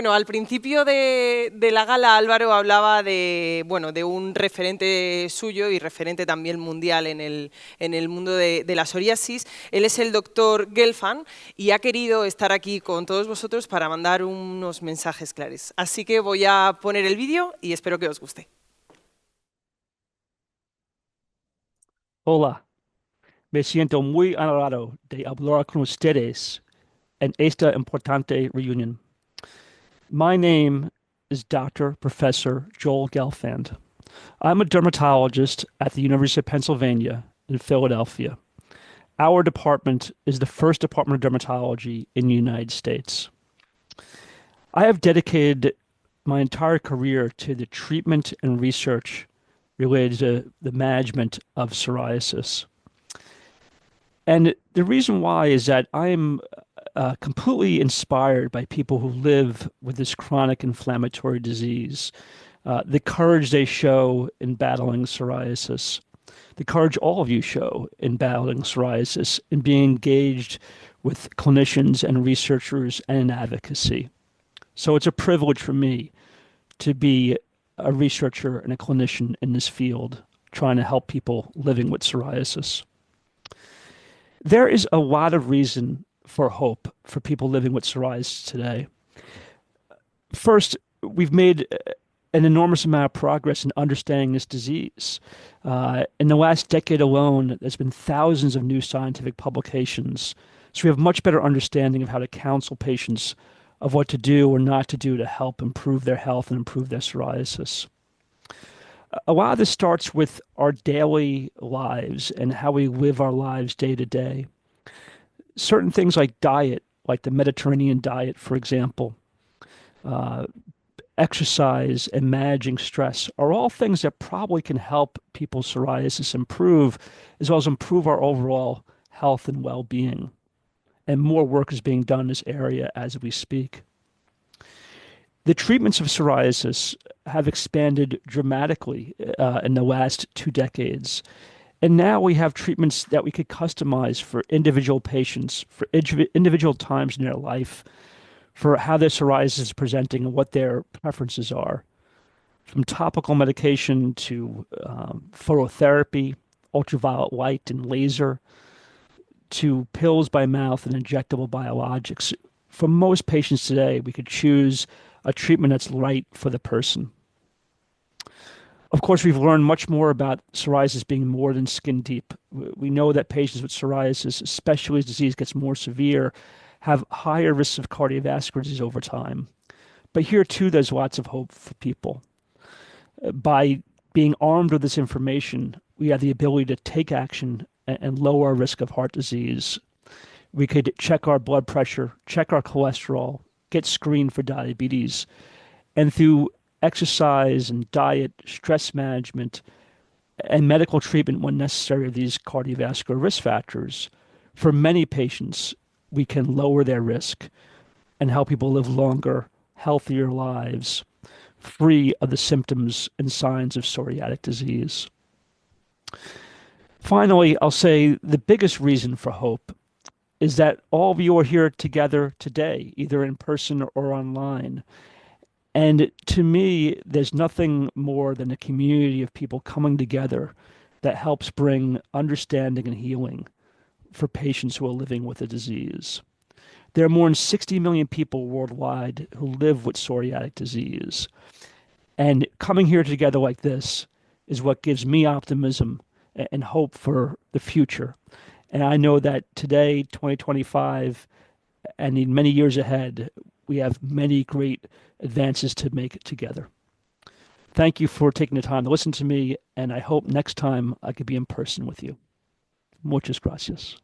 Bueno, al principio de la gala Álvaro hablaba de un referente suyo y referente también mundial en el mundo de la psoriasis. Él es el doctor Gelfand y ha querido estar aquí con todos vosotros para mandar unos mensajes claros. Así que voy a poner el vídeo y espero que os guste. Hola, me siento muy honorado de hablar con ustedes en esta importante reunión. My name is Dr. Professor Joel Gelfand. I'm a dermatologist at the University of Pennsylvania in Philadelphia. Our department is the first department of dermatology in the United States. I have dedicated my entire career to the treatment and research related to the management of psoriasis. And the reason why is that I'm completely inspired by people who live with this chronic inflammatory disease, the courage they show in battling psoriasis, the courage all of you show in battling psoriasis, in being engaged with clinicians and researchers and in advocacy. So it's a privilege for me to be a researcher and a clinician in this field, trying to help people living with psoriasis. There is a lot of reason for hope for people living with psoriasis today. First, we've made an enormous amount of progress in understanding this disease. In the last decade alone, there's been thousands of new scientific publications. So we have much better understanding of how to counsel patients of what to do or not to do to help improve their health and improve their psoriasis. A lot of this starts with our daily lives and how we live our lives day to day. Certain things like diet, like the Mediterranean diet, for example, exercise and managing stress are all things that probably can help people's psoriasis improve, as well as improve our overall health and well-being. And more work is being done in this area as we speak. The treatments of psoriasis have expanded dramatically in the last 2 decades. And now we have treatments that we could customize for individual patients, for individual times in their life, for how their psoriasis is presenting and what their preferences are. From topical medication to phototherapy, ultraviolet light and laser, to pills by mouth and injectable biologics. For most patients today, we could choose a treatment that's right for the person. Of course, we've learned much more about psoriasis being more than skin deep. We know that patients with psoriasis, especially as disease gets more severe, have higher risks of cardiovascular disease over time. But here too, there's lots of hope for people. By being armed with this information, we have the ability to take action and lower our risk of heart disease. We could check our blood pressure, check our cholesterol, get screened for diabetes, and through exercise and diet, stress management, and medical treatment when necessary of these cardiovascular risk factors, for many patients, we can lower their risk and help people live longer, healthier lives, free of the symptoms and signs of psoriatic disease. Finally, I'll say the biggest reason for hope is that all of you are here together today, either in person or online. And to me, there's nothing more than a community of people coming together that helps bring understanding and healing for patients who are living with a disease. There are more than 60 million people worldwide who live with psoriatic disease. And coming here together like this is what gives me optimism and hope for the future. And I know that today, 2025, and in many years ahead, we have many great advances to make together. Thank you for taking the time to listen to me, and I hope next time I could be in person with you. Muchas gracias.